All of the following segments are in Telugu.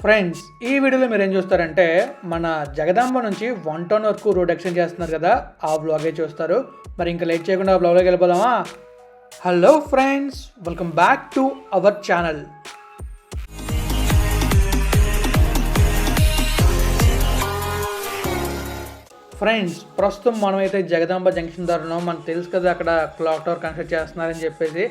ఫ్రెండ్స్, ఈ వీడియోలో మీరు ఏం చూస్తారంటే మన జగదాంబ నుంచి 1 టౌన్ వరకు రోడ్ ఎక్స్టెండ్ చేస్తున్నారు కదా, ఆ వ్లాగే చూస్తారు. మరి ఇంకా లేట్ చేయకుండా ఆ వ్లాగ్లోకి వెళ్ళిపోదామా? Hello friends, welcome back to our channel. Friends, ప్రస్తుతం మనమైతే జగదాంబ జంక్షన్ ద్వారా ఉన్నాం. మనకు తెలుసు కదా, అక్కడ క్లాక్ టవర్ కన్స్ట్రక్ట్ చేస్తున్నారని చెప్పేసి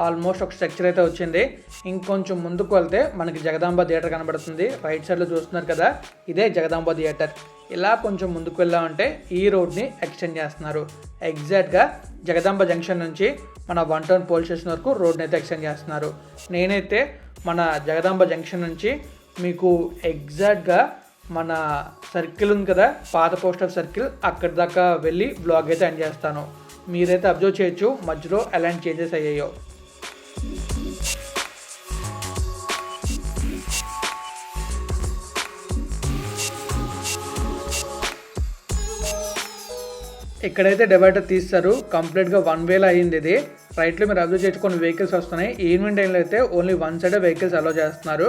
ఆల్మోస్ట్ ఒక స్ట్రక్చర్ అయితే వచ్చింది. ఇంకొంచెం ముందుకు వెళ్తే మనకి జగదాంబ థియేటర్ కనబడుతుంది. రైట్ సైడ్లో చూస్తున్నారు కదా, ఇదే జగదాంబ థియేటర్. ఇలా కొంచెం ముందుకు వెళ్ళామంటే ఈ రోడ్ని ఎక్స్టెండ్ చేస్తున్నారు. ఎగ్జాక్ట్గా జగదాంబ జంక్షన్ నుంచి మన 1 టౌన్ పోలీస్ స్టేషన్ వరకు రోడ్ని అయితే ఎక్స్టెండ్ చేస్తున్నారు. నేనైతే మన జగదాంబ జంక్షన్ నుంచి మీకు ఎగ్జాక్ట్గా మన సర్కిల్ ఉంది కదా, పాత పోస్ట్ ఆఫీస్ సర్కిల్, అక్కడి దాకా వెళ్ళి బ్లాగ్ అయితే ఎండ్ చేస్తాను. మీరైతే అబ్జర్వ్ చేయొచ్చు మధ్యలో ఎలాంటి చేంజెస్ అయ్యాయో. ఇక్కడైతే డివైడర్ తీస్తారు. కంప్లీట్గా 1 వేలో అయ్యింది ఇది. రైట్లో మీరు అబ్జర్వ్ చేయొచ్చు, కొన్ని వెహికల్స్ వస్తున్నాయి. ఈవినింగ్ టైంలో అయితే ఓన్లీ 1 సైడే వెహికల్స్ అలో చేస్తున్నారు.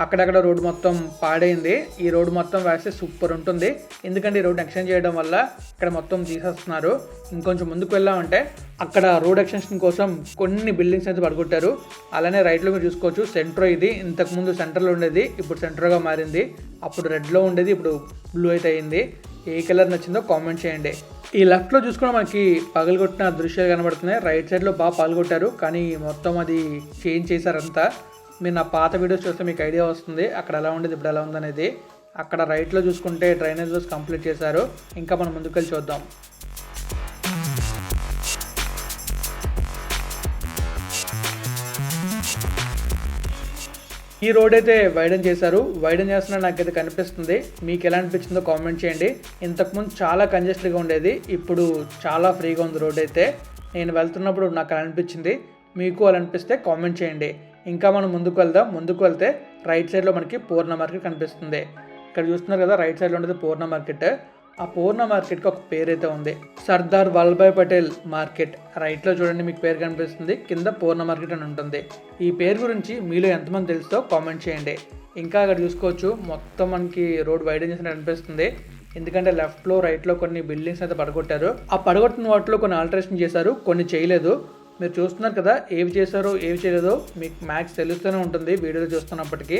అక్కడక్కడ రోడ్డు మొత్తం పాడైంది. ఈ రోడ్డు మొత్తం వేస్తే సూపర్ ఉంటుంది. ఎందుకంటే ఈ రోడ్డు ఎక్స్టెండ్ చేయడం వల్ల ఇక్కడ మొత్తం తీసేస్తున్నారు. ఇంకొంచెం ముందుకు వెళ్ళామంటే అక్కడ రోడ్ ఎక్స్టెన్షన్ కోసం కొన్ని బిల్డింగ్స్ అయితే పడుకుంటారు. అలానే రైట్లో మీరు చూసుకోవచ్చు, సెంట్రో ఇది. ఇంతకుముందు సెంటర్లో ఉండేది, ఇప్పుడు సెంట్రోగా మారింది. అప్పుడు రెడ్లో ఉండేది, ఇప్పుడు బ్లూ అయితే అయింది. ఏ కలర్ నచ్చిందో కామెంట్ చేయండి. ఈ లెఫ్ట్లో చూసుకుని మనకి పగలగొట్టిన దృశ్యాలు కనబడుతున్నాయి. రైట్ సైడ్లో బాగా పగలగొట్టారు, కానీ మొత్తం అది చేంజ్ చేశారంతా. మీరు నా పాత వీడియోస్ చూస్తే మీకు ఐడియా వస్తుంది అక్కడ ఎలా ఉండేది, ఇప్పుడు ఎలా ఉందనేది. అక్కడ రైట్లో చూసుకుంటే డ్రైనేజ్ వర్క్స్ కంప్లీట్ చేశారు. ఇంకా మనం ముందుకెళ్ళి చూద్దాం. ఈ రోడ్ అయితే వైడన్ చేశారు. వైడన్ చేస్తున్నా నాకైతే కనిపిస్తుంది. మీకు ఎలా అనిపించిందో కామెంట్ చేయండి. ఇంతకుముందు చాలా కంజెస్ట్గా ఉండేది, ఇప్పుడు చాలా ఫ్రీగా ఉంది రోడ్ అయితే. నేను వెళ్తున్నప్పుడు నాకు అలా అనిపించింది. మీకు అలా అనిపిస్తే కామెంట్ చేయండి. ఇంకా మనం ముందుకు వెళ్దాం. ముందుకు వెళ్తే రైట్ సైడ్లో మనకి పూర్ణ మార్కెట్ కనిపిస్తుంది. ఇక్కడ చూస్తున్నారు కదా, రైట్ సైడ్లో ఉండేది పూర్ణ మార్కెట్. ఆ పూర్ణ మార్కెట్కి ఒక పేరు అయితే ఉంది, సర్దార్ వల్లభాయ్ పటేల్ మార్కెట్. రైట్లో చూడండి, మీకు పేరు కనిపిస్తుంది, కింద పూర్ణ మార్కెట్ అని ఉంటుంది. ఈ పేరు గురించి మీలో ఎంతమంది తెలుసో కామెంట్ చేయండి. ఇంకా అక్కడ చూసుకోవచ్చు, మొత్తం మనకి రోడ్ వైడెన్ చేసినట్టు అనిపిస్తుంది. ఎందుకంటే లెఫ్ట్లో రైట్లో కొన్ని బిల్డింగ్స్ అయితే పడగొట్టారు. ఆ పడగొట్టిన వాటిలో కొన్ని ఆల్టరేషన్ చేశారు, కొన్ని చేయలేదు. మీరు చూస్తున్నారు కదా, ఏవి చేశారో ఏవి చేయలేదో మీకు మ్యాక్స్ తెలుస్తూనే ఉంటుంది వీడియోలో చూస్తున్నప్పటికీ.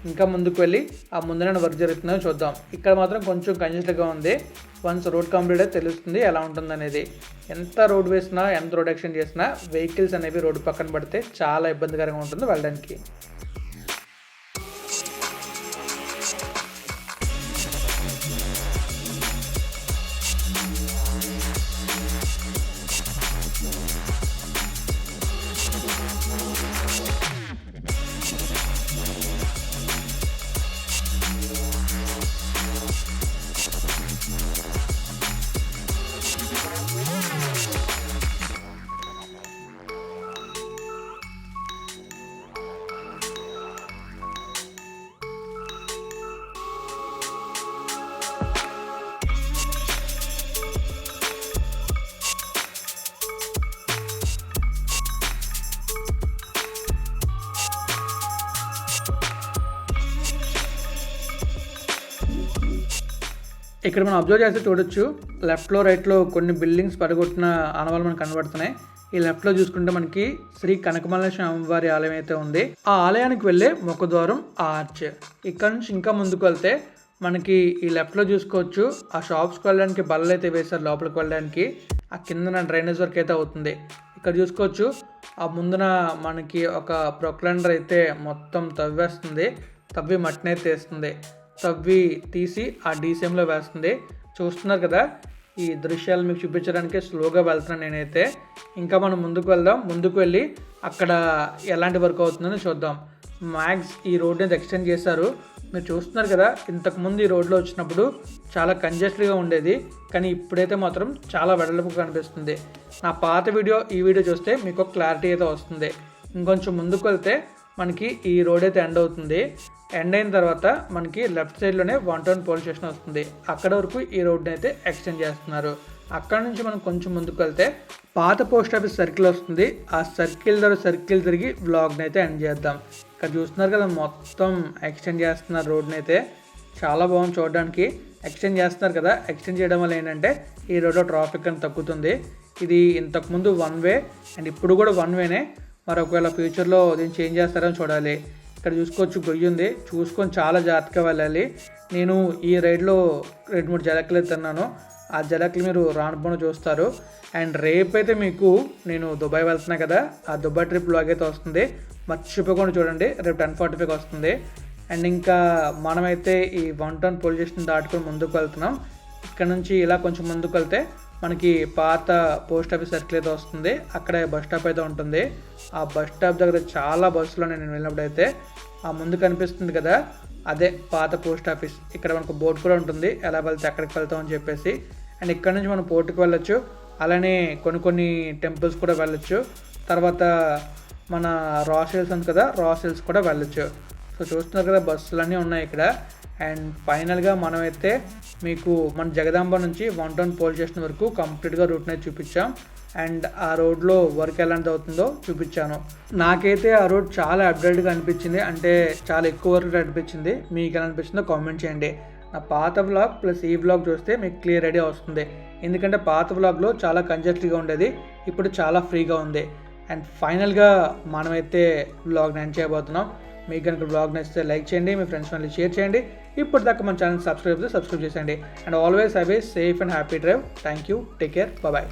ఇంకా ముందుకు వెళ్ళి ఆ ముందున వర్క్ జరుగుతుందో చూద్దాం. ఇక్కడ మాత్రం కొంచెం కంజెస్ట్గా ఉంది. వన్స్ రోడ్ కంప్లీట్ అయితే తెలుస్తుంది ఎలా ఉంటుంది అనేది. ఎంత రోడ్ వేసినా, ఎంత రోడ్ ఎక్స్టెండ్ చేసినా వెహికల్స్ అనేవి రోడ్డు పక్కన పడితే చాలా ఇబ్బందికరంగా ఉంటుంది వెళ్ళడానికి. ఇక్కడ మనం అబ్జర్వ్ చేస్తే చూడొచ్చు, లెఫ్ట్లో రైట్లో కొన్ని బిల్డింగ్స్ పడగొట్టిన ఆనవాళ్ళు మనకు కనబడుతున్నాయి. ఈ లెఫ్ట్లో చూసుకుంటే మనకి శ్రీ కనకమల్లేశ్వర అమ్మవారి ఆలయం అయితే ఉంది. ఆ ఆలయానికి వెళ్ళే ముఖద్వారం ఆర్చ్. ఇక్కడ నుంచి ఇంకా ముందుకు వెళ్తే మనకి ఈ లెఫ్ట్లో చూసుకోవచ్చు, ఆ షాప్స్కి వెళ్ళడానికి బల్లలు అయితే వేశారు లోపలికి వెళ్ళడానికి. ఆ కిందన డ్రైనేజ్ వర్క్ అయితే అవుతుంది. ఇక్కడ చూసుకోవచ్చు, ఆ ముందున మనకి ఒక ప్రొక్లెండర్ అయితే మొత్తం తవ్వేస్తుంది. తవ్వి మట్టిని అయితే వేస్తుంది. తవ్వి తీసి ఆ డీసీఎంలో వేస్తుంది. చూస్తున్నారు కదా, ఈ దృశ్యాలు మీకు చూపించడానికి స్లోగా వెళ్తున్నాను నేనైతే. ఇంకా మనం ముందుకు వెళ్దాం. ముందుకు వెళ్ళి అక్కడ ఎలాంటి వర్క్ అవుతుందని చూద్దాం. మ్యాక్స్ ఈ రోడ్ని ఎక్స్టెండ్ చేశారు. మీరు చూస్తున్నారు కదా, ఇంతకుముందు ఈ రోడ్లో వచ్చినప్పుడు చాలా కంజెస్ట్గా ఉండేది, కానీ ఇప్పుడైతే మాత్రం చాలా వెడల్పుగా కనిపిస్తుంది. నా పాత వీడియో ఈ వీడియో చూస్తే మీకు క్లారిటీ అయితే వస్తుంది. ఇంకొంచెం ముందుకు వెళ్తే మనకి ఈ రోడ్ అయితే ఎండ్ అవుతుంది. ఎండ్ అయిన తర్వాత మనకి లెఫ్ట్ సైడ్లోనే 1 టౌన్ పోలీస్ స్టేషన్ వస్తుంది. అక్కడ వరకు ఈ రోడ్ని అయితే ఎక్స్టెండ్ చేస్తున్నారు. అక్కడ నుంచి మనం కొంచెం ముందుకు వెళ్తే పాత పోస్ట్ ఆఫీస్ సర్కిల్ వస్తుంది. ఆ సర్కిల్ తిరిగి వ్లాగ్ని అయితే ఎండ్ చేద్దాం. ఇక్కడ చూస్తున్నారు కదా, మొత్తం ఎక్స్టెండ్ చేస్తున్నారు రోడ్ని అయితే. చాలా బాగుంది చూడడానికి. ఎక్స్టెండ్ చేస్తున్నారు కదా, ఎక్స్టెండ్ చేయడం వల్ల ఏంటంటే ఈ రోడ్లో ట్రాఫిక్ అని తగ్గుతుంది. ఇది ఇంతకుముందు 1 వే అండ్ ఇప్పుడు కూడా 1 వేనే. మరి ఒకవేళ ఫ్యూచర్లో దీన్ని చేంజ్ చేస్తారని చూడాలి. ఇక్కడ చూసుకోవచ్చు, గొయ్యి ఉంది, చూసుకొని చాలా జాగ్రత్తగా వెళ్ళాలి. నేను ఈ రైడ్లో 2-3 జలకులు తిన్నాను. ఆ జలకులు మీరు రానుపోను చూస్తారు. అండ్ రేపైతే మీకు నేను దుబాయ్ వెళ్తున్నా కదా, ఆ దుబాయ్ ట్రిప్ బ్లాగ్ అయితే వస్తుంది, మర్చిపోకుండా చూడండి. రేపు 10:45 వస్తుంది. అండ్ ఇంకా మనమైతే ఈ 1 టౌన్ పోలీస్ స్టేషన్ దాటుకొని ముందుకు వెళ్తున్నాం. ఇక్కడ నుంచి ఇలా కొంచెం ముందుకు వెళ్తే మనకి పాత పోస్ట్ ఆఫీస్ సర్కిల్ అయితే వస్తుంది. అక్కడే బస్ స్టాప్ అయితే ఉంటుంది. ఆ బస్ స్టాప్ దగ్గర చాలా బస్సులో నేను వెళ్ళినప్పుడు అయితే ఆ ముందు కనిపిస్తుంది కదా, అదే పాత పోస్ట్ ఆఫీస్. ఇక్కడ మనకు బోర్డు కూడా ఉంటుంది, ఎలా వెళ్తే ఎక్కడికి వెళ్తాం అని చెప్పేసి. అండ్ ఇక్కడ నుంచి మనం పోర్టుకి వెళ్ళొచ్చు, అలానే కొన్ని టెంపుల్స్ కూడా వెళ్ళొచ్చు. తర్వాత మన రాస్ హిల్స్ ఉంది కదా, రాస్ హిల్స్ కూడా వెళ్ళొచ్చు. సో చూస్తున్నారు కదా, బస్సులన్నీ ఉన్నాయి ఇక్కడ. అండ్ ఫైనల్గా మనమైతే మీకు మన జగదాంబ నుంచి 1 టౌన్ పోలీస్ స్టేషన్ వరకు కంప్లీట్గా రూట్ని అయితే చూపించాం. అండ్ ఆ రోడ్లో వర్క్ ఎలాంటి అవుతుందో చూపించాను. నాకైతే ఆ రోడ్ చాలా అప్డేట్గా అనిపించింది, అంటే చాలా ఎక్కువ వర్క్ అనిపించింది. మీకు ఎలా అనిపించిందో కామెంట్ చేయండి. నా పాత వ్లాగ్ ప్లస్ ఈ వ్లాగ్ చూస్తే మీకు క్లియర్ ఐడియా వస్తుంది. ఎందుకంటే పాత వ్లాగ్లో చాలా కంజెస్ట్గా ఉండేది, ఇప్పుడు చాలా ఫ్రీగా ఉంది. అండ్ ఫైనల్గా మనమైతే వ్లాగ్ని ఎండ్ చేయబోతున్నాం. మీకు కనుక బ్లాగ్ నచ్చితే లైక్ చేయండి, మీ ఫ్రెండ్స్ మళ్ళీ షేర్ చేయండి. ఇప్పటిదాకా మన ఛానల్ సబ్స్క్రైబ్ చేసేయండి. And always have a safe and happy drive. Thank you, take care, bye.